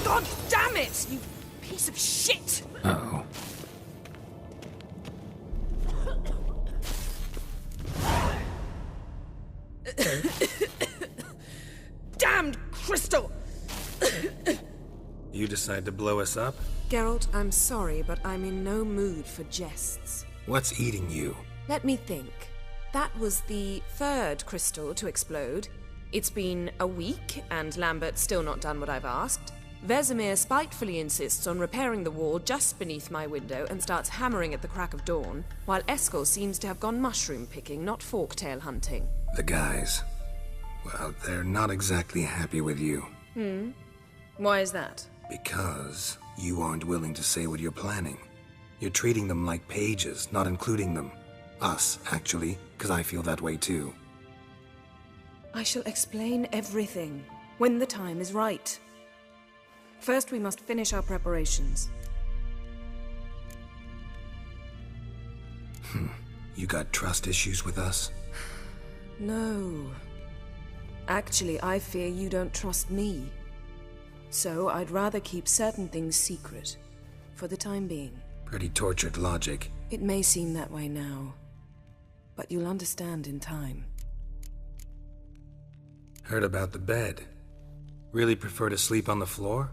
God damn it, you piece of shit! Uh-oh. Damned crystal! You decide to blow us up? Geralt, I'm sorry, but I'm in no mood for jests. What's eating you? Let me think. That was the third crystal to explode. It's been a week, and Lambert's still not done what I've asked. Vesemir spitefully insists on repairing the wall just beneath my window and starts hammering at the crack of dawn, while Eskel seems to have gone mushroom picking, not forktail hunting. The guys. Well, they're not exactly happy with you. Why is that? Because you aren't willing to say what you're planning. You're treating them like pages, not including them. Us, actually, because I feel that way too. I shall explain everything when the time is right. First, we must finish our preparations. You got trust issues with us? No. Actually, I fear you don't trust me. So I'd rather keep certain things secret, for the time being. Pretty tortured logic. It may seem that way now, but you'll understand in time. Heard about the bed. Really prefer to sleep on the floor?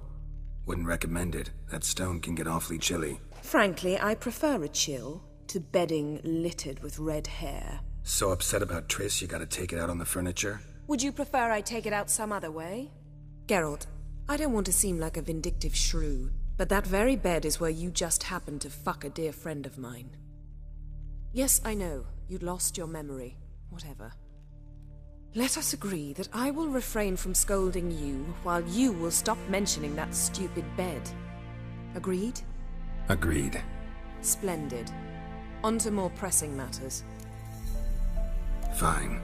Wouldn't recommend it. That stone can get awfully chilly. Frankly, I prefer a chill to bedding littered with red hair. So upset about Triss you gotta take it out on the furniture? Would you prefer I take it out some other way? Geralt, I don't want to seem like a vindictive shrew, but that very bed is where you just happened to fuck a dear friend of mine. Yes, I know, you'd lost your memory. Whatever. Let us agree that I will refrain from scolding you, while you will stop mentioning that stupid bed. Agreed? Agreed. Splendid. On to more pressing matters. Fine.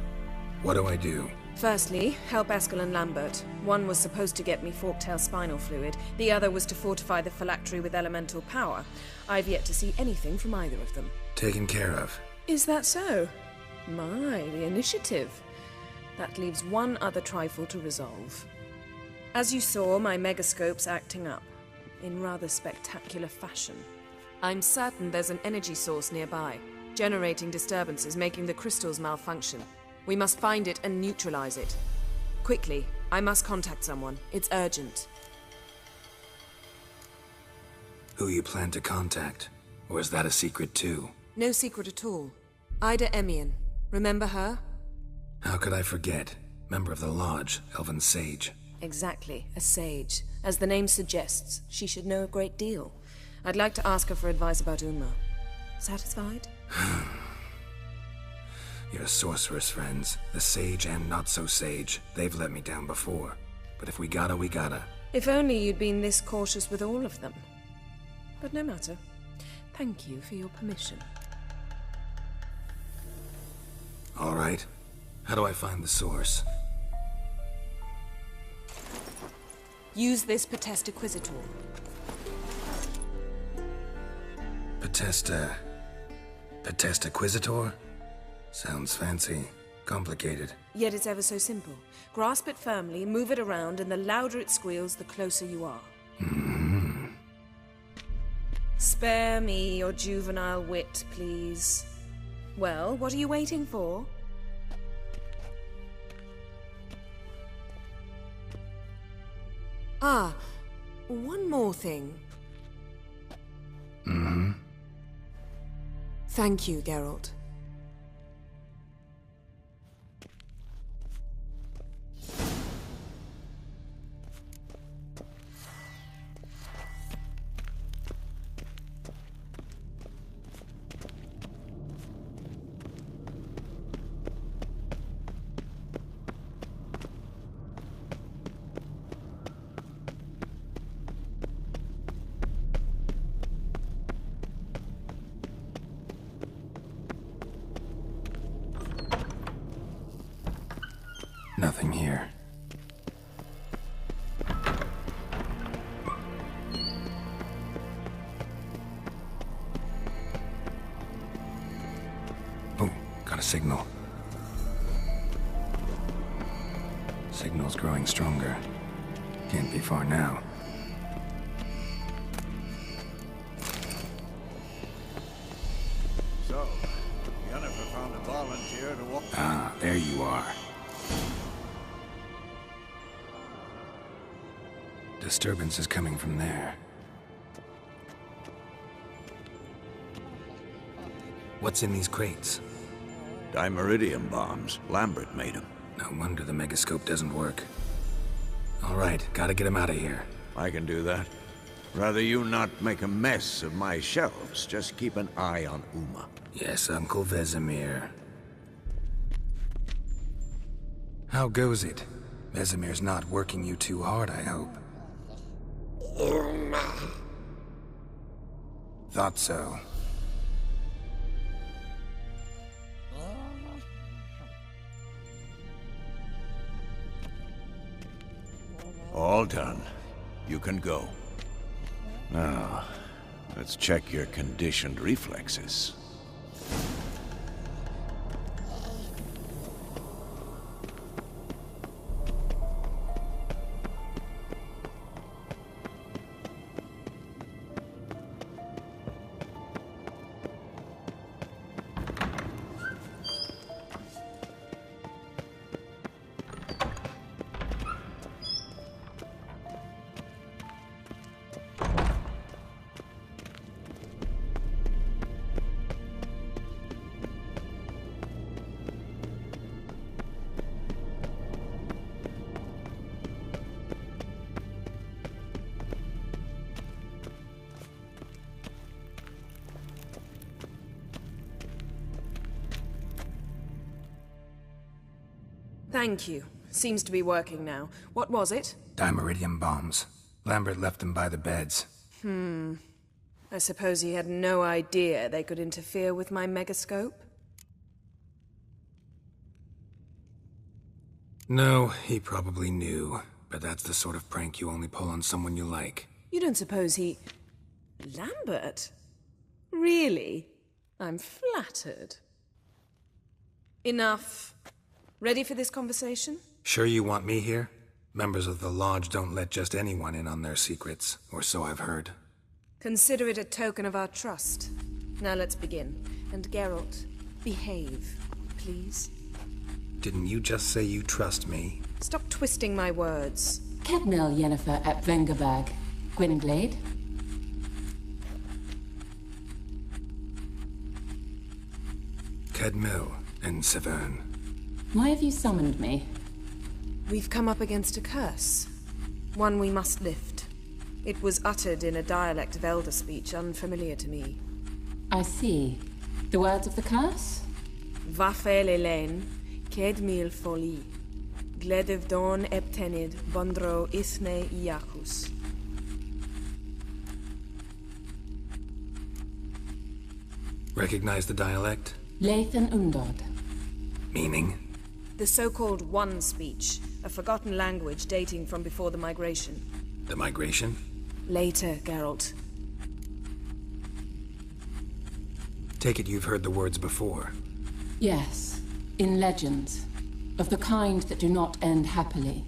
What do I do? Firstly, help Eskel and Lambert. One was supposed to get me forktail spinal fluid, the other was to fortify the phylactery with elemental power. I've yet to see anything from either of them. Taken care of. Is that so? My, the initiative. That leaves one other trifle to resolve. As you saw, my megascope's acting up, in rather spectacular fashion. I'm certain there's an energy source nearby, generating disturbances, making the crystals malfunction. We must find it and neutralize it. Quickly, I must contact someone. It's urgent. Who you plan to contact? Or is that a secret too? No secret at all. Ida Emian. Remember her? How could I forget? Member of the Lodge, Elven Sage. Exactly, a sage. As the name suggests, she should know a great deal. I'd like to ask her for advice about Uma. Satisfied? Your sorceress friends, the sage and not-so-sage, they've let me down before. But if we gotta, we gotta. If only you'd been this cautious with all of them. But no matter. Thank you for your permission. All right. How do I find the source? Use this Potesta Quisitor. Potesta Quisitor? Sounds fancy. Complicated. Yet it's ever so simple. Grasp it firmly, move it around, and the louder it squeals, the closer you are. Spare me your juvenile wit, please. Well, what are you waiting for? Ah, one more thing. Thank you, Geralt. Nothing here. Oh, got a signal. Signal's growing stronger. Can't be far now. Disturbance is coming from there. What's in these crates? Dimeridium bombs. Lambert made them. No wonder the megascope doesn't work. All right, gotta get him out of here. I can do that. Rather you not make a mess of my shelves. Just keep an eye on Uma. Yes, Uncle Vesemir. How goes it? Vesemir's not working you too hard, I hope. Thought so. All done. You can go. Now, let's check your conditioned reflexes. Thank you. Seems to be working now. What was it? Dimeridium bombs. Lambert left them by the beds. I suppose he had no idea they could interfere with my megascope? No, he probably knew. But that's the sort of prank you only pull on someone you like. You don't suppose he... Lambert? Really? I'm flattered. Enough. Ready for this conversation? Sure you want me here? Members of the Lodge don't let just anyone in on their secrets, or so I've heard. Consider it a token of our trust. Now let's begin. And Geralt, behave, please. Didn't you just say you trust me? Stop twisting my words. Kedmil Yennefer at Vengerberg. Gwynblade. Kedmil and Severn. Why have you summoned me? We've come up against a curse. One we must lift. It was uttered in a dialect of Elder speech unfamiliar to me. I see. The words of the curse? Vafel Elaine, Kedmil Foli, Gledev Don Eptenid, Bondro Isne Iacus. Recognize the dialect? Lathan Undod. Meaning? The so-called One speech, a forgotten language dating from before the migration. The migration? Later, Geralt. Take it you've heard the words before. Yes, in legends. Of the kind that do not end happily.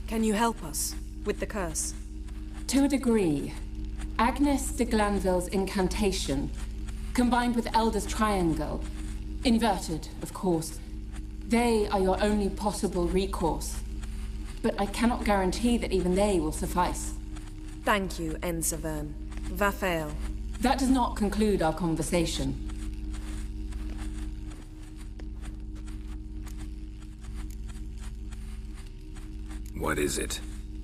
Can you help us with the curse? To a degree. Agnes de Glanville's incantation, combined with Elder's triangle, inverted, of course, they are your only possible recourse. But I cannot guarantee that even they will suffice. Thank you, Severn. Vafel. That does not conclude our conversation. What is it?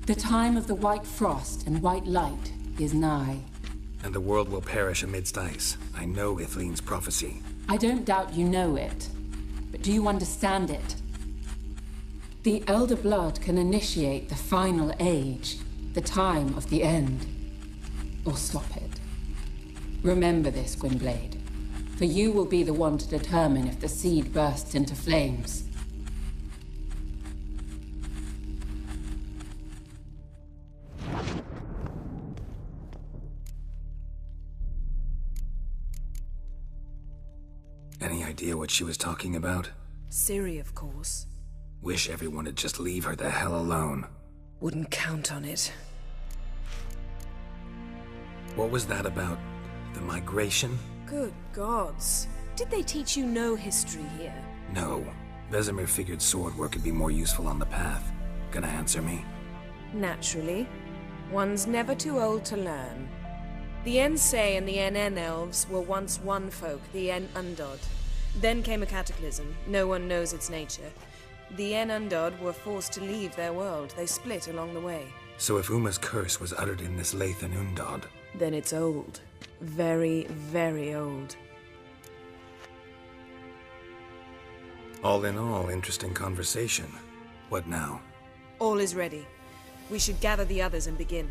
The time of the white frost and white light is nigh. And the world will perish amidst ice. I know Ithleen's prophecy. I don't doubt you know it. But do you understand it? The Elder Blood can initiate the final age, the time of the end. Or stop it. Remember this, Gwynblade. For you will be the one to determine if the seed bursts into flames. Any idea what she was talking about? Ciri, of course. Wish everyone would just leave her the hell alone. Wouldn't count on it. What was that about? The migration? Good gods. Did they teach you no history here? No. Vesemir figured sword work could be more useful on the path. Gonna answer me? Naturally. One's never too old to learn. The Ensei and the NN elves were once one folk, the En Undod. Then came a cataclysm. No one knows its nature. The En Undod were forced to leave their world. They split along the way. So if Uma's curse was uttered in this Lathan Undod, Then it's old. Very, very old. all in all, interesting conversation. What now? All is ready. We should gather the others and begin.